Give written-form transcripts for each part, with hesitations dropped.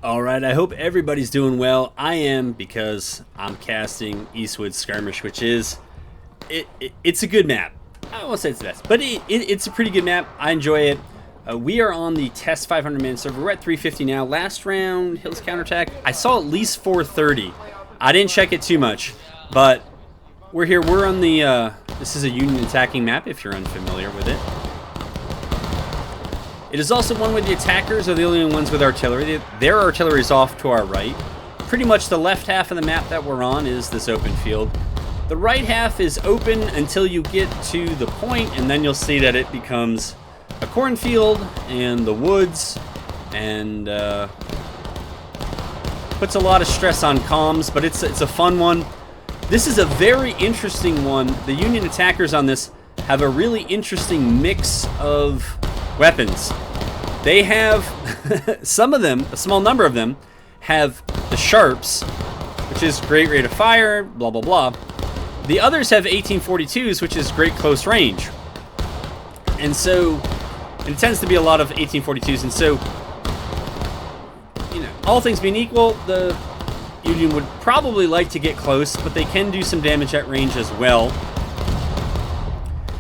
Alright, I hope everybody's doing well. I am, because I'm casting Woods Skirmish, which is... It's a good map. I won't say it's the best, but it's a pretty good map. I enjoy it. We are on the test 500-man server. We're at 350 now. Last round, Hills counterattack. I saw at least 430. I didn't check it too much, but we're here. We're on the... this is a Union attacking map, if you're unfamiliar with it. It is also one where the attackers are the only ones with artillery. Their artillery is off to our right. Pretty much the left half of the map that we're on is this open field. The right half is open until you get to the point, and then you'll see that it becomes a cornfield and the woods, and puts a lot of stress on comms, but it's a fun one. This is a very interesting one. The Union attackers on this have a really interesting mix of weapons. They have, some of them, a small number of them, have the sharps, which is great rate of fire, blah, blah, blah. The others have 1842s, which is great close range. And so, it tends to be a lot of 1842s, and so, you know, all things being equal, the Union would probably like to get close, but they can do some damage at range as well.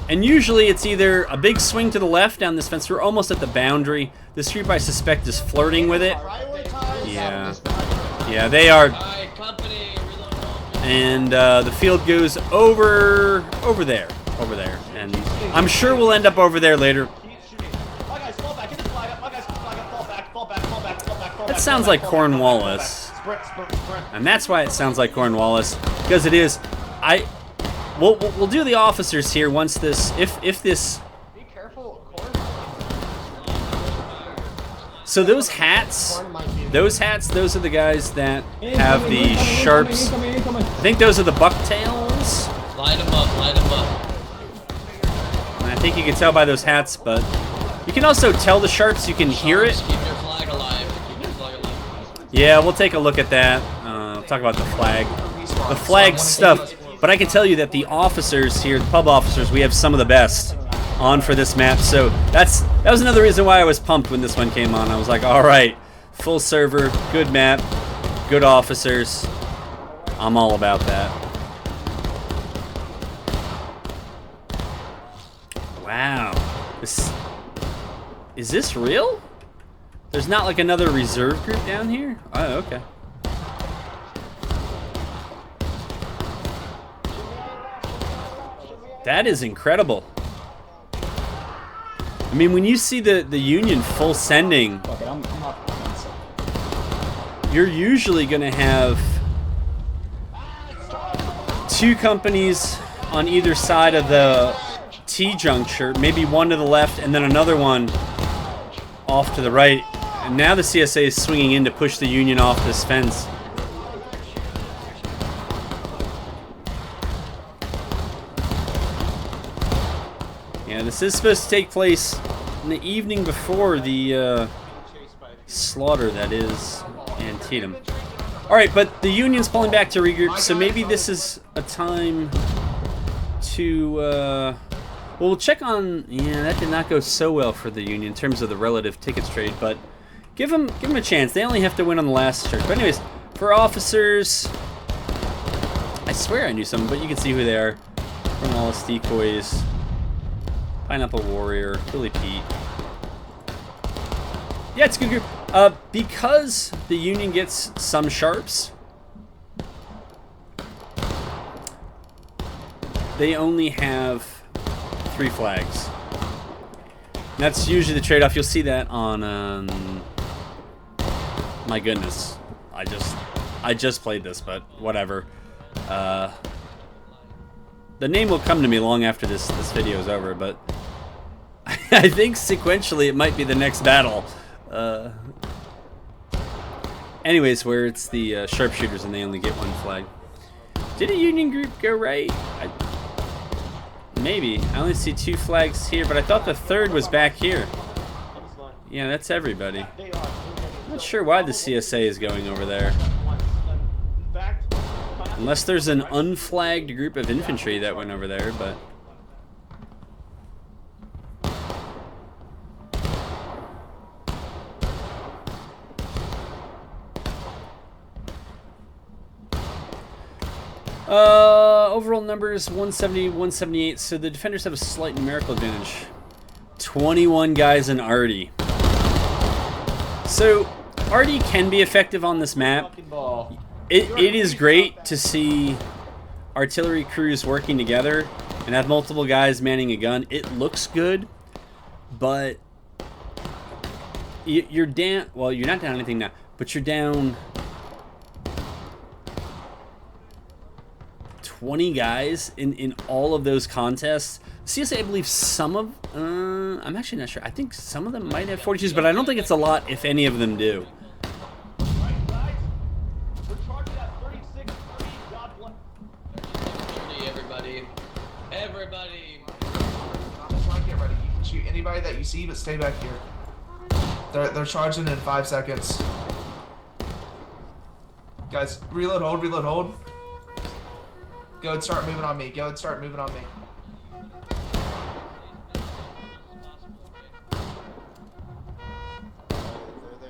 And usually it's either a big swing to the left down this fence. We're almost at the boundary. This group, I suspect, is flirting with it. Yeah. Yeah, they are. And the field goes over there. Over there. And I'm sure we'll end up over there later. That sounds like Cornwallis. And that's why it sounds like Cornwallis. Because it is. We'll do the officers here once this, if this. Be careful. So those hats, those are the guys that have the sharps. I think those are the bucktails. Light them up, light them up. And I think you can tell by those hats, but you can also tell the sharps. You can hear it. Keep your flag alive. Keep your flag alive. Yeah, we'll take a look at that. Talk about the flag. The flag stuff. But I can tell you that the officers here, the pub officers, we have some of the best on for this map. So that was another reason why I was pumped when this one came on. I was like, all right, full server, good map, good officers. I'm all about that. Wow. Is this real? There's not like another reserve group down here? Oh, okay. That is incredible. I mean, when you see the Union full sending, you're usually going to have two companies on either side of the T-juncture, maybe one to the left and then another one off to the right. And now the CSA is swinging in to push the Union off this fence. Yeah, this is supposed to take place in the evening before the slaughter that is Antietam. Alright, but the Union's pulling back to regroup, so maybe this is a time to... well, we'll check on... Yeah, that did not go so well for the Union in terms of the relative tickets trade, but give them a chance. They only have to win on the last church. But anyways, for officers... I swear I knew some, but you can see who they are. Cornwallis Decoys... Pineapple Warrior, Billy Pete. Yeah, it's a good group. Because the Union gets some sharps, they only have 3 flags. That's usually the trade-off. You'll see that on, my goodness. I just played this, but whatever. The name will come to me long after this video is over, but I think sequentially it might be the next battle. Anyways, where it's the sharpshooters and they only get 1 flag. Did a Union group go right? Maybe. I only see 2 flags here, but I thought the 3rd was back here. Yeah, that's everybody. I'm not sure why the CSA is going over there. Unless there's an unflagged group of infantry that went over there, but... Overall numbers 170, 178. So the defenders have a slight numerical advantage. 21 guys in Artie. So Artie can be effective on this map. It is great to see artillery crews working together and have multiple guys manning a gun. It looks good, but you're down. Well, you're not down anything now, but you're down 20 guys in all of those contests. CSA, I believe some of, I'm actually not sure. I think some of them might have 42s, but I don't think it's a lot if any of them do. Everybody. Get ready. You can shoot anybody that you see, but stay back here. They're charging in 5 seconds. Guys, reload, hold. Go and start moving on me. There they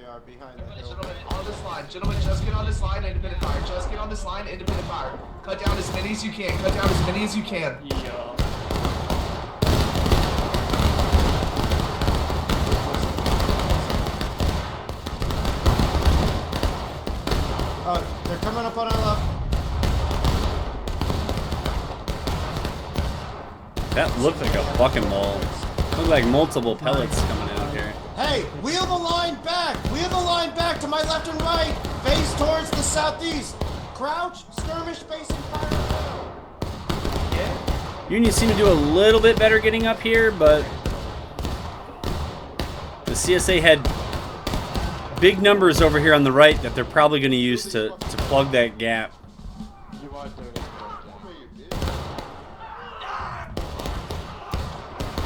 are behind the hill. On this line. Gentlemen, just get on this line, independent fire. Cut down as many as you can. They're coming up on our left. That looked like a fucking wall. Looked like multiple pellets coming out here. Hey, wheel the line back! To my left and right! Face towards the southeast! Crouch, skirmish, facing fire! Yeah? Union seem to do a little bit better getting up here, but the CSA had big numbers over here on the right that they're probably going to use to plug that gap.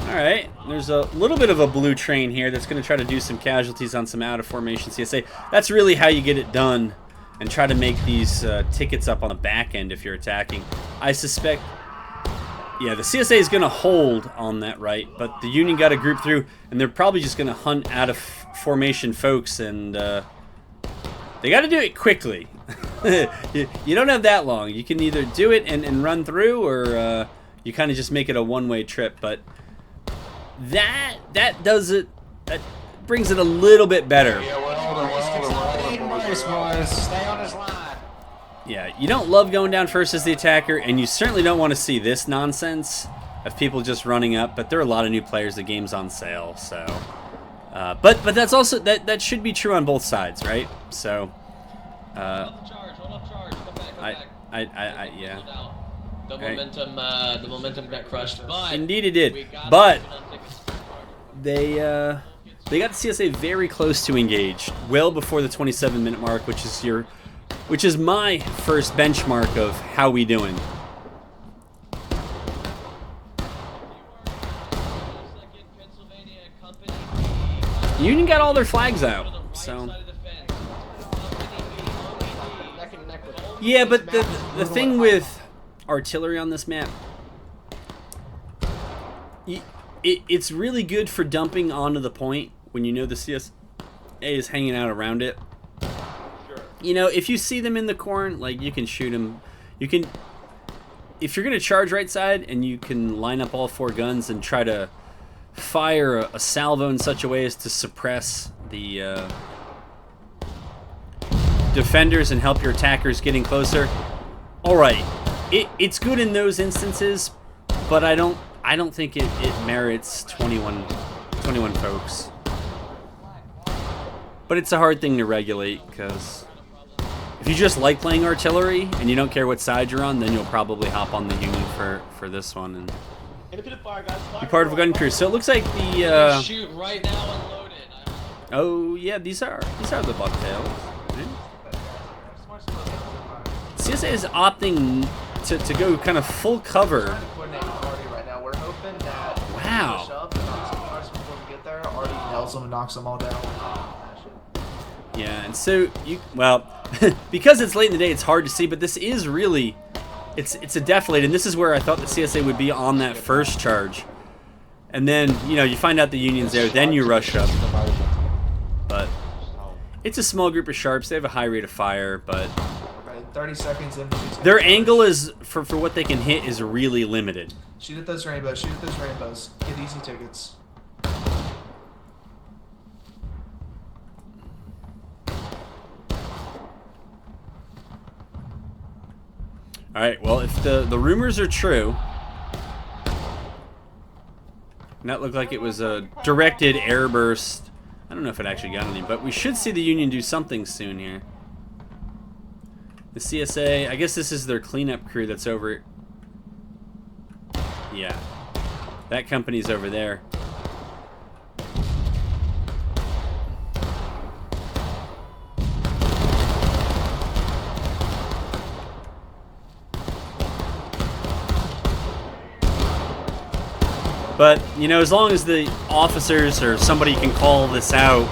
Alright, there's a little bit of a blue train here that's going to try to do some casualties on some out-of-formation CSA. That's really how you get it done and try to make these tickets up on the back end if you're attacking. I suspect, yeah, the CSA is going to hold on that right, but the Union got a group through, and they're probably just going to hunt out-of-formation folks, and they got to do it quickly. You don't have that long. You can either do it and run through, or you kind of just make it a one-way trip, but that does it. That brings it a little bit better. Yeah, we're holding. Stay on his line. Yeah, you don't love going down first as the attacker, and you certainly don't want to see this nonsense of people just running up. But there are a lot of new players. The game's on sale, so. But that's also that should be true on both sides, right? So. Hold up charge. Come back. Yeah. The momentum got crushed, but indeed it did. But they got the CSA very close to engaged, well before the 27-minute mark, which is my first benchmark of how we doing. Union got all their flags out, so. Yeah, but the thing with artillery on this map, it's really good for dumping onto the point when you know the CSA is hanging out around it. You know, if you see them in the corn, like, you can shoot them. You can, if you're gonna charge right side, and you can line up all 4 guns and try to fire a salvo in such a way as to suppress the defenders and help your attackers getting closer. All right, it's good in those instances, but I don't think it merits 21 folks. But it's a hard thing to regulate, because if you just like playing artillery and you don't care what side you're on, then you'll probably hop on the Union for this one and be part of a gun crew. So it looks like the shoot right now and load it. oh yeah, these are the bucktails. Right? CSA is opting to go kind of full cover. Wow. Knocks them all down. Yeah, and so because it's late in the day, it's hard to see, but this is really, it's a defilade, and this is where I thought the CSA would be on that first charge. And then, you find out the Union's there, then you rush up. But it's a small group of sharps. They have a high rate of fire, but 30 seconds in. Their angle is for what they can hit is really limited. Shoot at those rainbows. Shoot at those rainbows. Get easy tickets. All right. Well, if the rumors are true, and that looked like it was a directed airburst. I don't know if it actually got any, but we should see the Union do something soon here. The CSA, I guess this is their cleanup crew that's over. Yeah, that company's over there. But, you know, as long as the officers or somebody can call this out,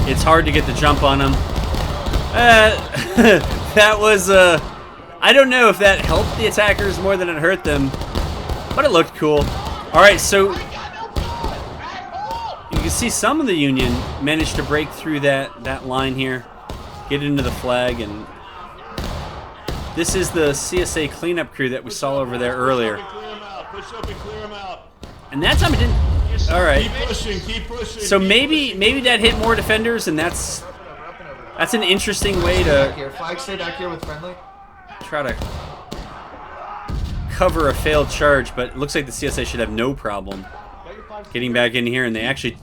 it's hard to get the jump on them. That was, I don't know if that helped the attackers more than it hurt them, but it looked cool. Alright, so you can see some of the Union managed to break through that line here, get into the flag, and this is the CSA cleanup crew that we saw over there earlier. Push up and clear them out. And that time it didn't. All right. Keep pushing. So maybe that hit more defenders, and that's an interesting way to Flag stay back here with friendly. try to cover a failed charge. But it looks like the CSA should have no problem getting back in here, and they actually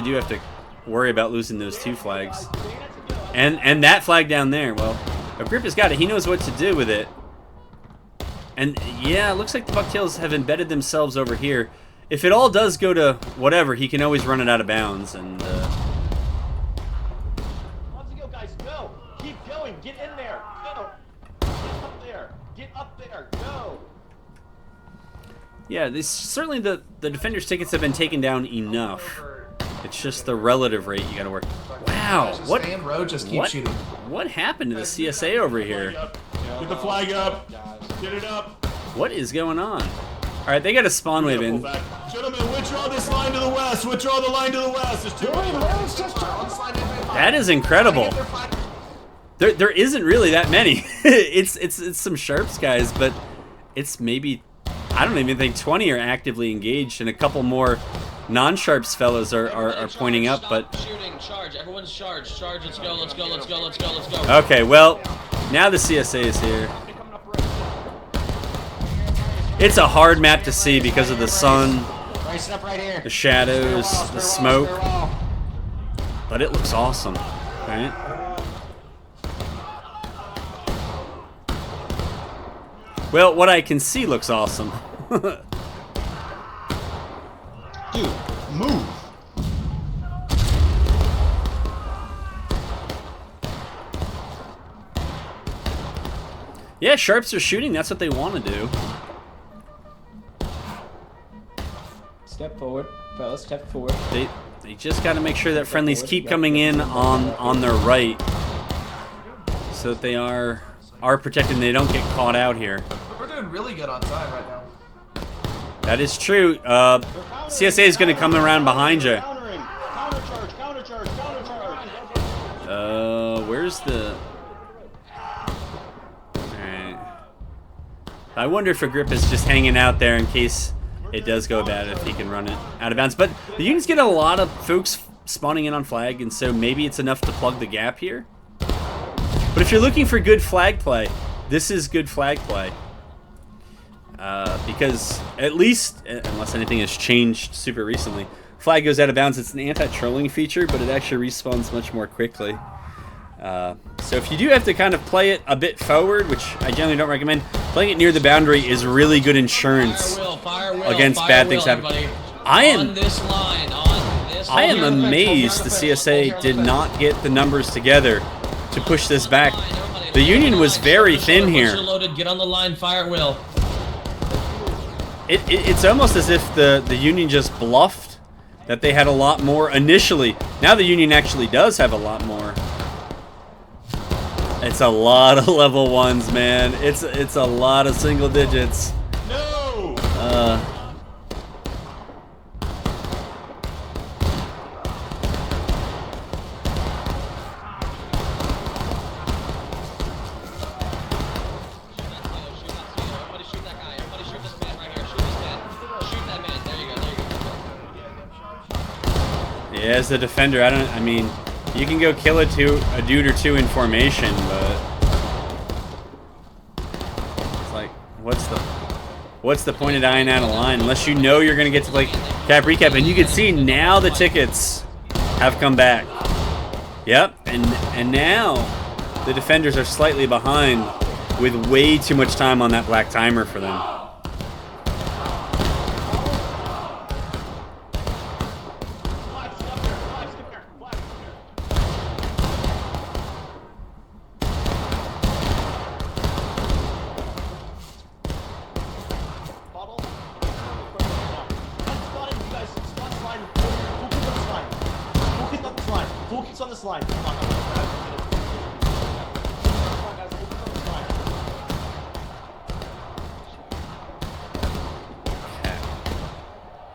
do have to worry about losing those two flags. And that flag down there, well, Agrippa's has got it. He knows what to do with it. And yeah, it looks like the Bucktails have embedded themselves over here. If it all does go to whatever, he can always run it out of bounds. And Let's go, guys. Go. Keep going. Get in there. Go. Get up there. Get up there. Go. yeah, certainly the defenders' tickets have been taken down enough. It's just the relative rate you got to work. Wow, what? Stay in row, just keep shooting. What happened to the CSA over here? Get the flag up. Get it up. What is going on? All right, they got a spawn wave in. Gentlemen, withdraw this line to the west. Withdraw the line to the west. There's too many. That is incredible. There isn't really that many. it's some sharps guys, but it's maybe, I don't even think 20 are actively engaged, and a couple more non-sharps fellows are pointing up. But Shooting, charge, everyone's charged. Charge, let's go, let's go, let's go, let's go, let's go. okay, well, now the CSA is here. It's a hard map to see because of the sun, the shadows, the smoke, but it looks awesome, right? Well, what I can see looks awesome. Dude, move. Yeah, sharps are shooting. That's what they want to do. Step forward, fellas, step forward. They just got to make sure that friendlies keep coming in on their right, so that they are protected and they don't get caught out here. We're doing really good on time right now. That is true. CSA is going to come around behind you. Countercharge. Where's the? Alright. I wonder if Agrippa's just hanging out there in case it does go bad, if he can run it out of bounds. But the Union's get a lot of folks spawning in on flag, and so maybe it's enough to plug the gap here. But if you're looking for good flag play, this is good flag play. Because at least, unless anything has changed super recently, flag goes out of bounds. It's an anti-trolling feature, but it actually respawns much more quickly. So if you do have to kind of play it a bit forward, which I generally don't recommend, playing it near the boundary is really good insurance against bad things happening. I am amazed the CSA did not get the numbers together to push this back. The Union was very thin here. Get on the line, fire at will. It's almost as if the Union just bluffed that they had a lot more initially. Now the Union actually does have a lot more. It's a lot of level ones, man. It's a lot of single digits. No. Yeah, as the defender, I mean, you can go kill a dude or two in formation, but it's like, what's the point of dying out of line unless you know you're gonna get to play cap recap? And you can see now the tickets have come back. Yep, and now the defenders are slightly behind with way too much time on that black timer for them. On this line.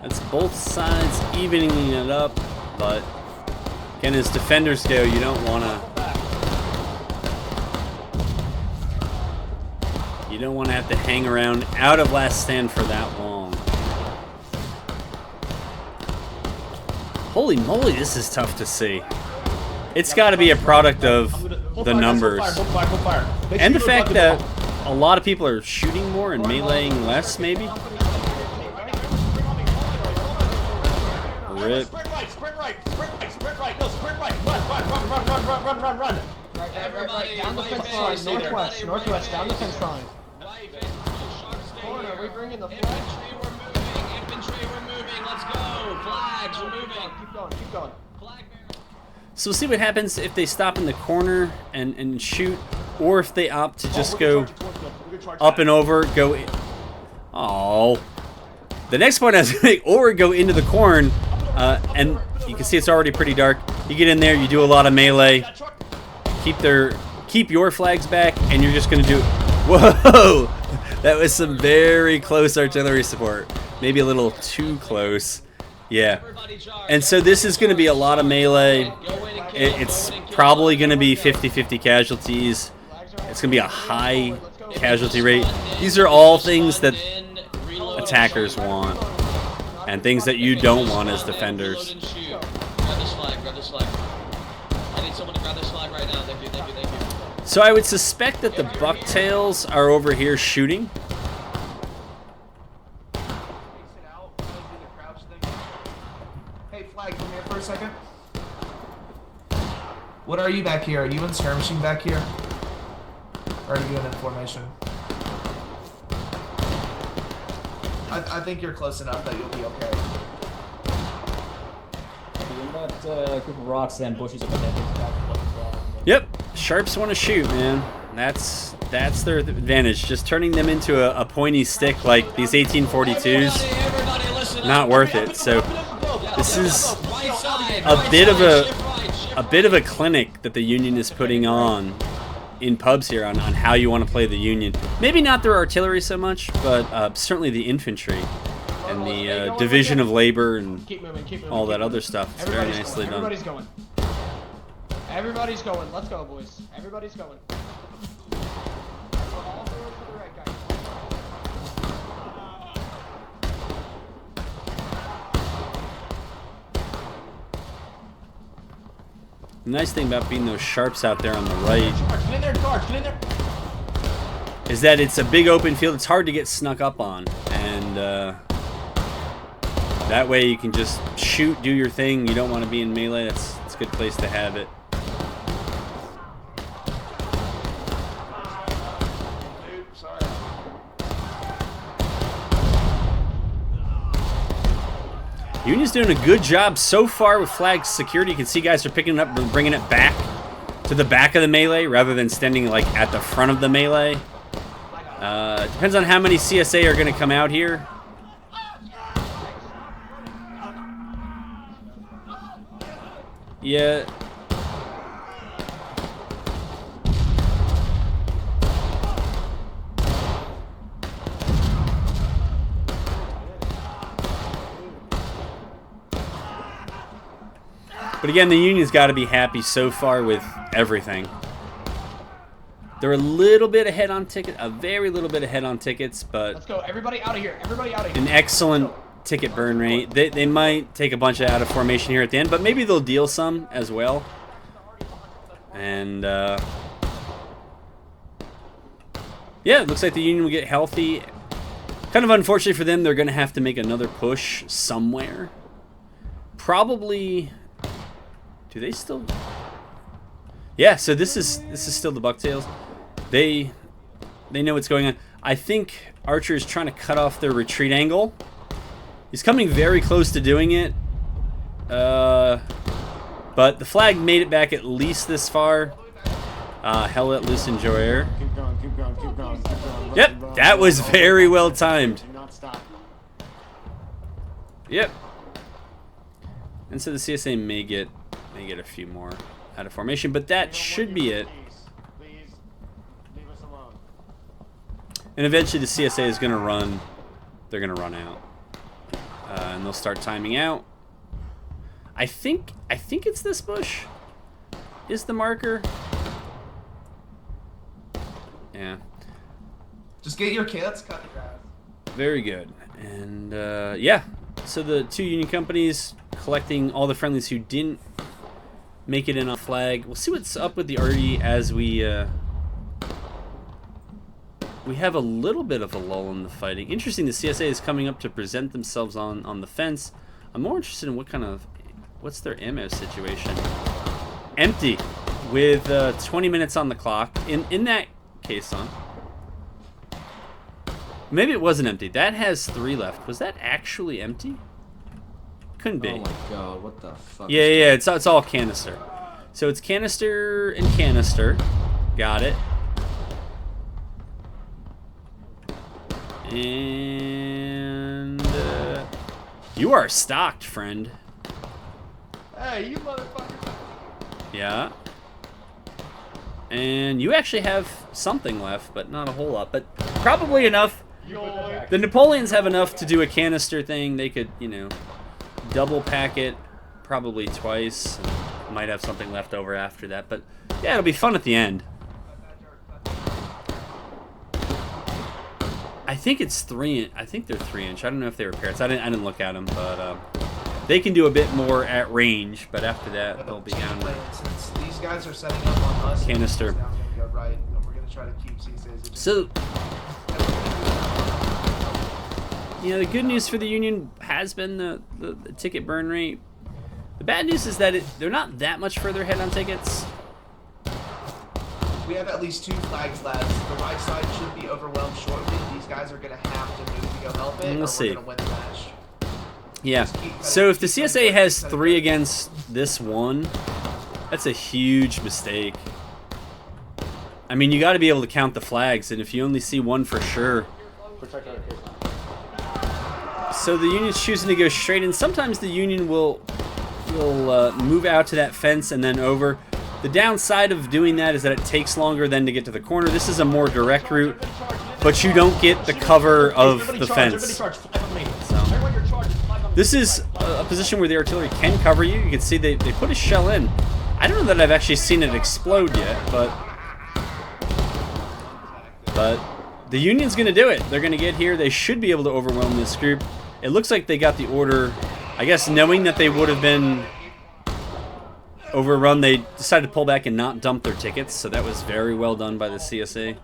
That's both sides evening it up, but again, as defenders go, you don't want to have to hang around out of last stand for that long. Holy moly, this is tough to see. It's got to be a product of the numbers and the fact that a lot of people are shooting more and meleeing less, maybe. Rip. Sprint right, sprint right, sprint right, sprint right. No, sprint right. Run. Everybody, Down the fence line, northwest, down the fence line. Corner, we bring in the flag. Infantry, we're moving, let's go. Flags, we're moving. Keep going. Flag bearer. So we'll see what happens if they stop in the corner and shoot, or if they opt to just go up and over, go in. Oh. The next point I was going to make, or go into the corn, and you can see it's already pretty dark. You get in there, you do a lot of melee, keep your flags back, and you're just going to do, whoa! That was some very close artillery support. Maybe a little too close. Yeah. And so this is going to be a lot of melee. It's probably going to be 50-50 casualties. It's going to be a high casualty rate. These are all things that attackers want, and things that you don't want as defenders. Grab this flag, grab this flag. I need someone to grab this flag right now. Thank you. So I would suspect that the bucktails are over here shooting. Hey, flag, come here for a second. What are you back here? Are you in skirmishing back here? Or are you in formation? I think you're close enough that you'll be okay. In that group of rocks and bushes up ahead. Yep, sharps want to shoot, man. That's their advantage. Just turning them into a pointy stick like these 1842s, not worth it. So this is a bit of a clinic that the Union is putting on in pubs here on how you want to play the Union. Maybe not their artillery so much, but certainly the infantry and the division of labor and all that other stuff. It's very nicely done. Everybody's going. Let's go, boys. Everybody's going. The nice thing about being those sharps out there on the right is that it's a big open field. It's hard to get snuck up on, and that way you can just shoot, do your thing. You don't want to be in melee. It's a good place to have it. Union's doing a good job so far with flag security. You can see guys are picking it up and bringing it back to the back of the melee rather than standing like at the front of the melee. Depends on how many CSA are going to come out here. Yeah. But again, the Union's got to be happy so far with everything. They're a little bit ahead on tickets, a very little bit ahead on tickets, but let's go. Everybody out of here. Everybody out of here. An excellent ticket burn rate. They might take a bunch out of formation here at the end, but maybe they'll deal some as well. And yeah, it looks like the Union will get healthy. Kind of unfortunately for them, they're going to have to make another push somewhere. Probably. Do they still? Yeah. So this is still the Bucktails. They know what's going on. I think Archer is trying to cut off their retreat angle. He's coming very close to doing it. But the flag made it back at least this far. Hell let loose, enjoyer. Keep going, keep going, keep going, keep going. Yep, that was very well timed. Do not stop. Yep. And so the CSA may get a few more out of formation, but that should be it. Please, leave us alone. And eventually the CSA is going to run. They're going to run out. And they'll start timing out. I think it's this bush is the marker. Yeah. Just get your kits, cut the grass. Very good. And yeah, so the two Union companies collecting all the friendlies who didn't make it in on flag. We'll see what's up with the RE as we have a little bit of a lull in the fighting. Interesting, the CSA is coming up to present themselves on the fence. I'm more interested in what's their ammo situation. Empty, with 20 minutes on the clock. In that case, on. Maybe it wasn't empty. That has 3 left. Was that actually empty? Couldn't be. Oh my god, what the fuck? Yeah, it's all canister. So it's canister and canister. Got it. And you are stocked, friend. Hey, you motherfucker. Yeah. And you actually have something left, but not a whole lot. But probably enough. The Napoleons have enough to do a canister thing. They could, double pack it probably twice. Might have something left over after that. But yeah, it'll be fun at the end. I think it's 3. I think they're 3-inch. I don't know if they were parrots. I didn't look at them, but they can do a bit more at range. But after that, they'll be down to Since these guys are setting up on us, canister. Now we're gonna go right, and we're gonna try to keep CSAs. So, the good news for the Union has been the ticket burn rate. The bad news is that they're not that much further ahead on tickets. We have at least 2 flags, lads. The right side should be overwhelmed shortly. These guys are gonna have to move to go help it, We'll see. we're gonna win the match. Yeah. So if the CSA has 3 against this 1, that's a huge mistake. I mean, you got to be able to count the flags, and if you only see 1 for sure. So the Union's choosing to go straight in. Sometimes the Union will move out to that fence and then over. The downside of doing that is that it takes longer than to get to the corner. This is a more direct route, but you don't get the cover of the fence. So, this is a position where the artillery can cover you. You can see they put a shell in. I don't know that I've actually seen it explode yet, but the Union's going to do it. They're going to get here. They should be able to overwhelm this group. It looks like they got the order, I guess, knowing that they would have been overrun. They decided to pull back and not dump their tickets, so that was very well done by the CSA.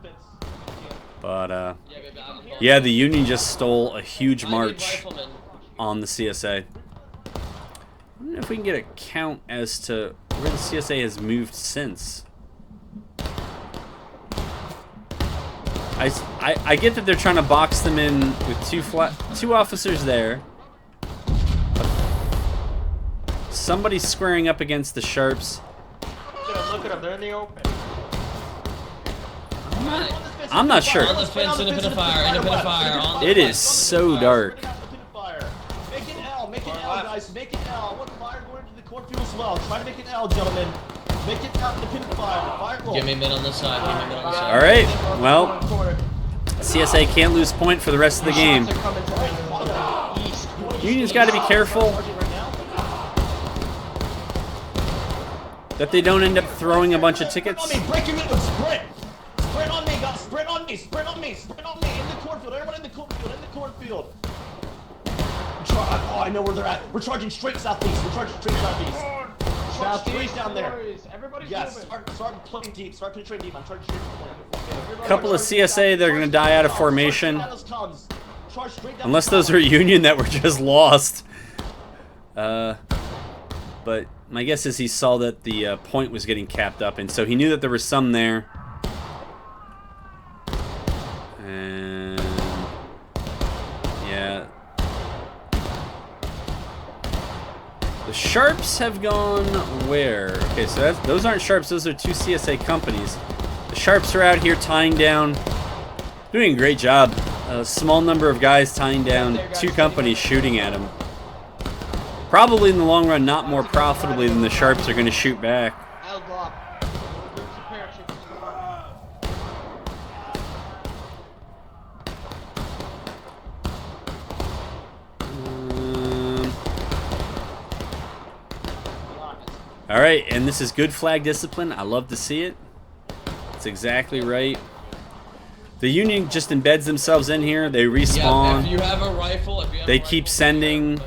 But, yeah, the Union just stole a huge march on the CSA. I don't know if we can get a count as to where the CSA has moved since. I get that they're trying to box them in with 2 officers there. Somebody's squaring up against the Sharps. Look at them, they're in the open. I'm not sure. On the fence, in a pit of fire, in a pit of fire. On the It is fence. so dark. Make an L, guys, make an L. I want fire going into the cornfield as well. Try to make an L, gentlemen. Make it out in the pit of fire. Fire roll. Give me mid on this side, give me mid on this side. All right, well, CSA can't lose point for the rest of the game. Union's got to be careful that they don't end up throwing a bunch of tickets. Break your rhythm, sprint! Sprint on me, guys! Sprint on me! Sprint on me! Sprint on me! In the cornfield! Everyone in the cornfield! In the cornfield! Oh, I know where they're at. We're charging straight southeast. We're charging straight southeast. Southeast down there. Everybody's Yes, moving. start playing deep. Start penetrating deep. I'm charging straight down. Couple of CSA, they're going to die out of formation. Unless those are Union that were just lost. But my guess is he saw that the point was getting capped up, and so he knew that there was some there. And yeah. The Sharps have gone where? Okay, so those aren't Sharps, those are two CSA companies. The Sharps are out here tying down, doing a great job. A small number of guys tying down two companies shooting at them. Probably in the long run, not more profitably than the Sharps are going to shoot back. I'll block. All right, and this is good flag discipline. I love to see it. It's exactly right. The Union just embeds themselves in here. They respawn. Yeah, if you have a rifle, They keep sending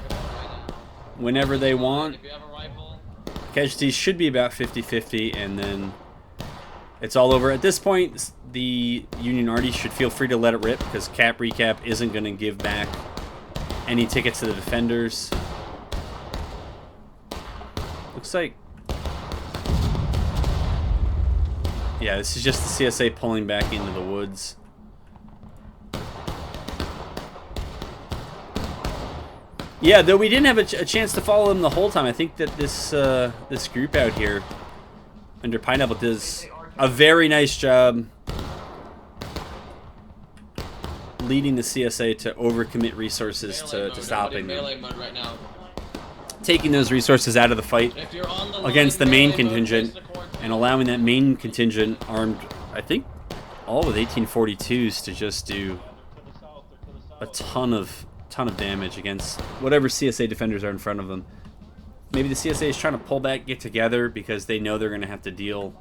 whenever they want. If you have a rifle. Casualties should be about 50-50, and then it's all over. At this point, the Union Arty should feel free to let it rip, because cap recap isn't going to give back any tickets to the defenders. Looks like... yeah, this is just the CSA pulling back into the woods. Yeah, though we didn't have a chance to follow them the whole time. I think that this this group out here under Pineapple does a very nice job leading the CSA to overcommit resources to stopping them. Melee mode right now. Taking those resources out of the fight If you're on the against the line, main melee mode, contingent, face the corn. and allowing that main contingent armed, I think, all with 1842s to just do a ton of damage against whatever CSA defenders are in front of them. Maybe the CSA is trying to pull back, get together, because they know they're going to have to deal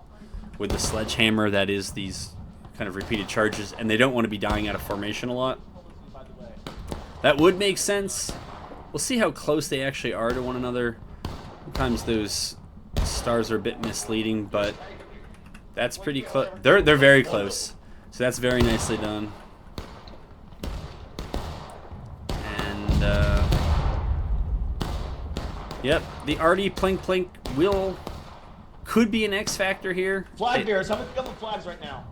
with the sledgehammer that is these kind of repeated charges, and they don't want to be dying out of formation a lot. That would make sense. We'll see how close they actually are to one another. Sometimes those stars are a bit misleading, but that's pretty close. They're very close, so that's very nicely done. And yep, the Arty Plink Plink could be an X factor here. Flag bearers, how many government flags right now?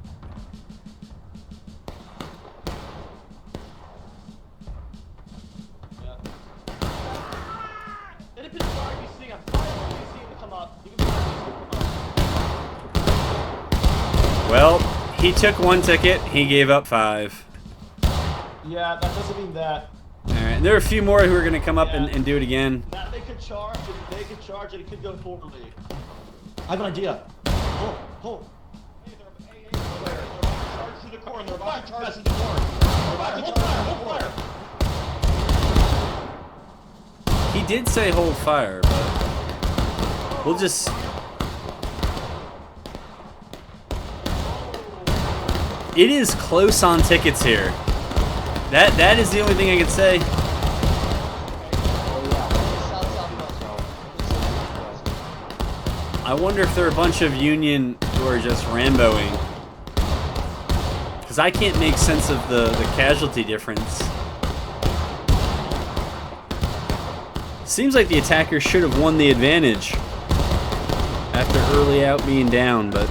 Well, he took one ticket. He gave up 5. Yeah, that doesn't mean that. All right, there are a few more who are going to come up and do it again. That they could charge, and it could go poorly. I have an idea. Hold. Charge through the corn. They're about to charge through the corn. Hold fire. He did say hold fire, but we'll just... It is close on tickets here. That is the only thing I can say. I wonder if there are a bunch of Union who are just Ramboing. Because I can't make sense of the casualty difference. Seems like the attackers should have won the advantage after early out being down, but...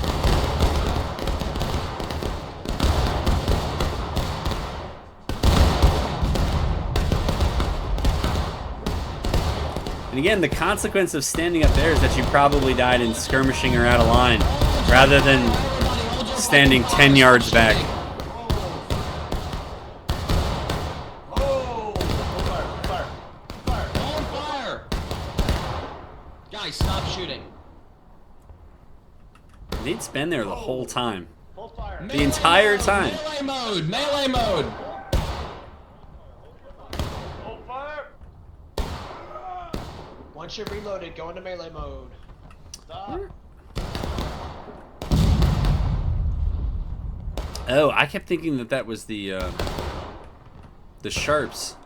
And again, the consequence of standing up there is that you probably died in skirmishing or out of line, rather than standing 10 yards back. Guys, stop shooting. They'd been there the whole time. Hold fire. The entire time. Melee mode! Melee mode! Hold fire. Once you're reloaded, go into melee mode. Stop. Oh, I kept thinking that was the Sharps.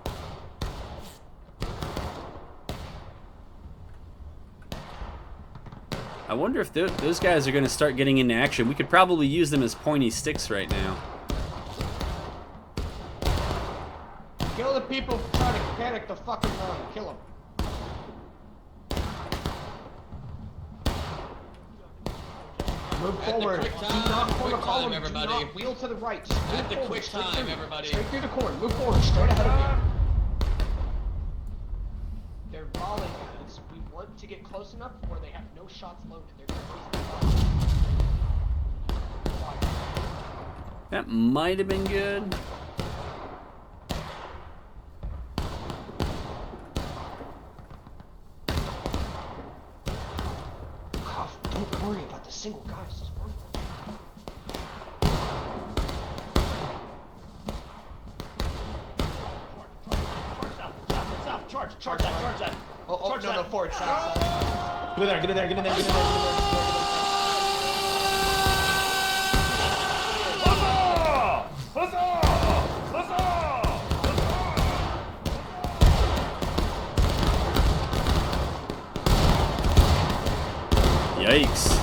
I wonder if those guys are going to start getting into action. We could probably use them as pointy sticks right now. Kill the people trying to panic the fucking run. Kill them. Move At the forward. quick Do time, not corner quick column. time, Do everybody. not wheel to the right. Just move At the forward, quick straight time, through. everybody. Straight through the corner. Move forward. Straight ahead of me. They're volleying because we want to get close enough where they have no shots loaded. They're going to waste the fire. That might have been good. Don't worry about the single guys. Just worry about Charge that. Oh, no, forward. South. Get in there, get in there. Yikes.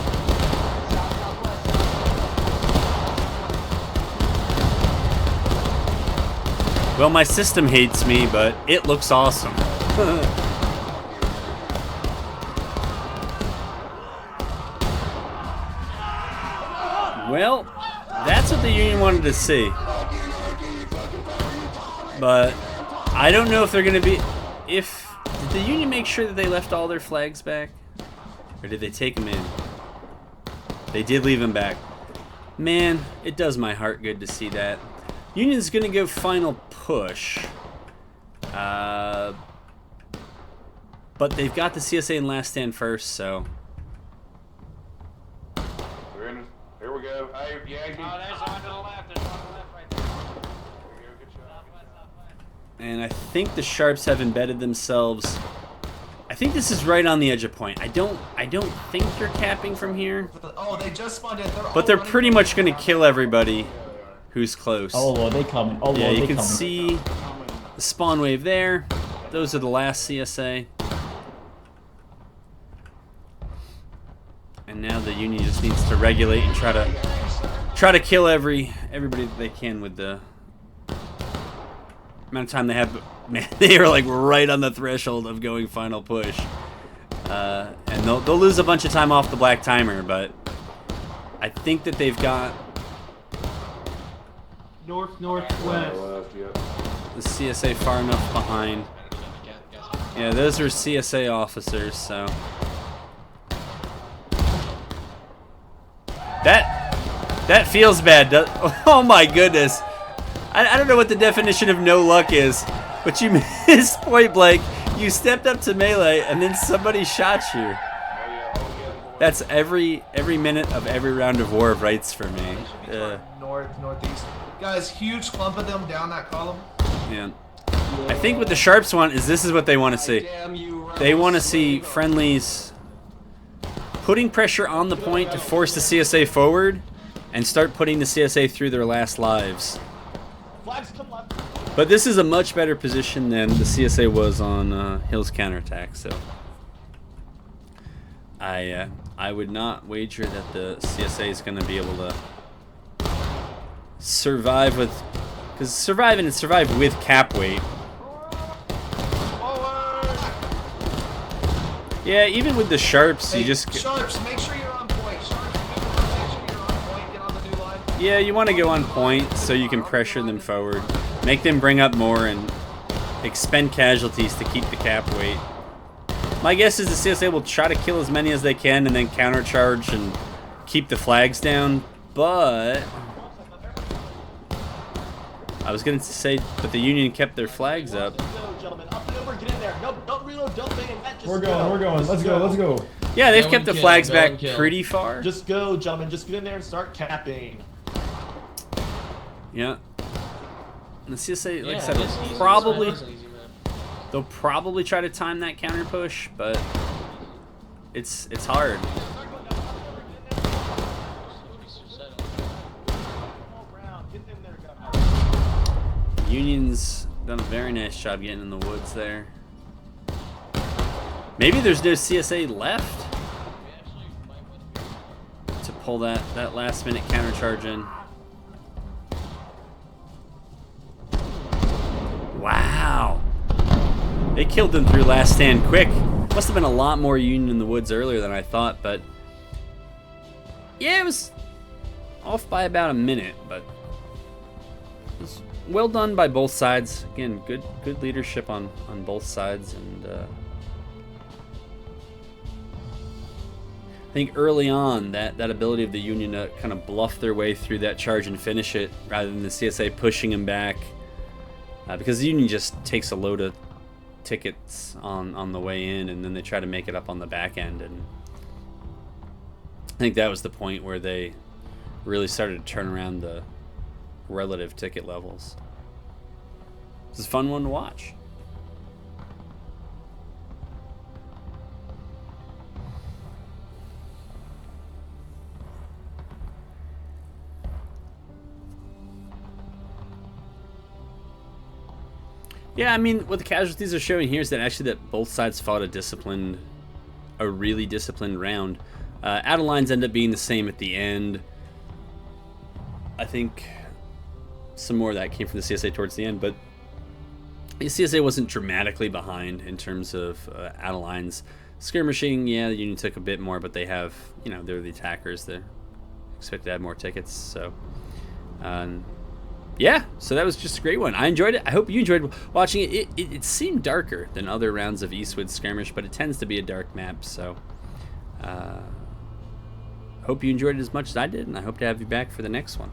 Well, my system hates me, but it looks awesome. Well, that's what the Union wanted to see. But I don't know if they're going to be... Did the Union make sure that they left all their flags back? Or did they take them in? They did leave them back. Man, it does my heart good to see that. Union's going to go final push. But they've got the CSA in last stand first, so... Here we go. Hey, yeah, Oh, there's one to the left. There's one to the left right there. There we go. Good shot. Southwest. And I think the Sharps have embedded themselves. I think this is right on the edge of point. I don't think they're capping from here. Oh, they just spawned in. But they're pretty much going to kill everybody who's close. Oh lord, they coming. Oh lord, Yeah, you they can coming. see the spawn wave there. Those are the last CSA. And now the Union just needs to regulate and try to kill everybody that they can with the amount of time they have. Man, they are like right on the threshold of going final push. And they'll lose a bunch of time off the black timer, but I think that they've got Left, yeah. the CSA far enough behind. Yeah, those are CSA officers, so that feels bad. Oh my goodness. I don't know what the definition of no luck is, but you missed point blank. You stepped up to melee and then somebody shot you. That's every minute of every round of War of Rights for me. Northeast. Guys, huge clump of them down that column. Yeah. I think what the Sharps want is this is what they want to see. They want to see friendlies putting pressure on the point to force the CSA forward and start putting the CSA through their last lives. Flags come left. But this is a much better position than the CSA was on Hill's counterattack, so I would not wager that the CSA is going to be able to survive with, because survive with cap weight. Yeah, even with the Sharps, you just Sharps, make sure you're on point. Sharps, make sure you're on point. Get on the new line. yeah, you want to go on point so you can pressure them forward, make them bring up more, and expend casualties to keep the cap weight. My guess is the CSA will try to kill as many as they can and then countercharge and keep the flags down, but I was going to say, but the Union kept their flags up. Let's go, gentlemen. Up and over, get in there. No, don't reload, don't bayonet. Just We're go. going. Let's go. Yeah, they've Go kept and the kill, flags go back and kill. pretty far. Just go, gentlemen. Just get in there and start capping. Yeah. And the CSA, like I Yeah, said, it's easy. probably It's an easy map. they'll probably try to time that counter push, but it's hard. Get in there, guys. Union's done a very nice job getting in the woods there. Maybe there's no CSA left. We actually might pull that last minute counter charge in. Wow. They killed them through last stand quick. Must have been a lot more Union in the woods earlier than I thought, but yeah, it was off by about a minute, but it was well done by both sides. Again, good leadership on both sides, and I think early on that ability of the Union to kind of bluff their way through that charge and finish it rather than the CSA pushing them back, because the Union just takes a load of tickets on the way in, and then they try to make it up on the back end, and I think that was the point where they really started to turn around the relative ticket levels. This is a fun one to watch. Yeah, I mean, what the casualties are showing here is that actually that both sides fought a really disciplined round. Out of lines end up being the same at the end. I think some more of that came from the CSA towards the end, but the CSA wasn't dramatically behind in terms of out of lines. Skirmishing, yeah, the Union took a bit more, but they have, they're the attackers. They're expected to have more tickets, so... yeah, so that was just a great one. I enjoyed it. I hope you enjoyed watching it. It seemed darker than other rounds of Woods Skirmish, but it tends to be a dark map, so hope you enjoyed it as much as I did, and I hope to have you back for the next one.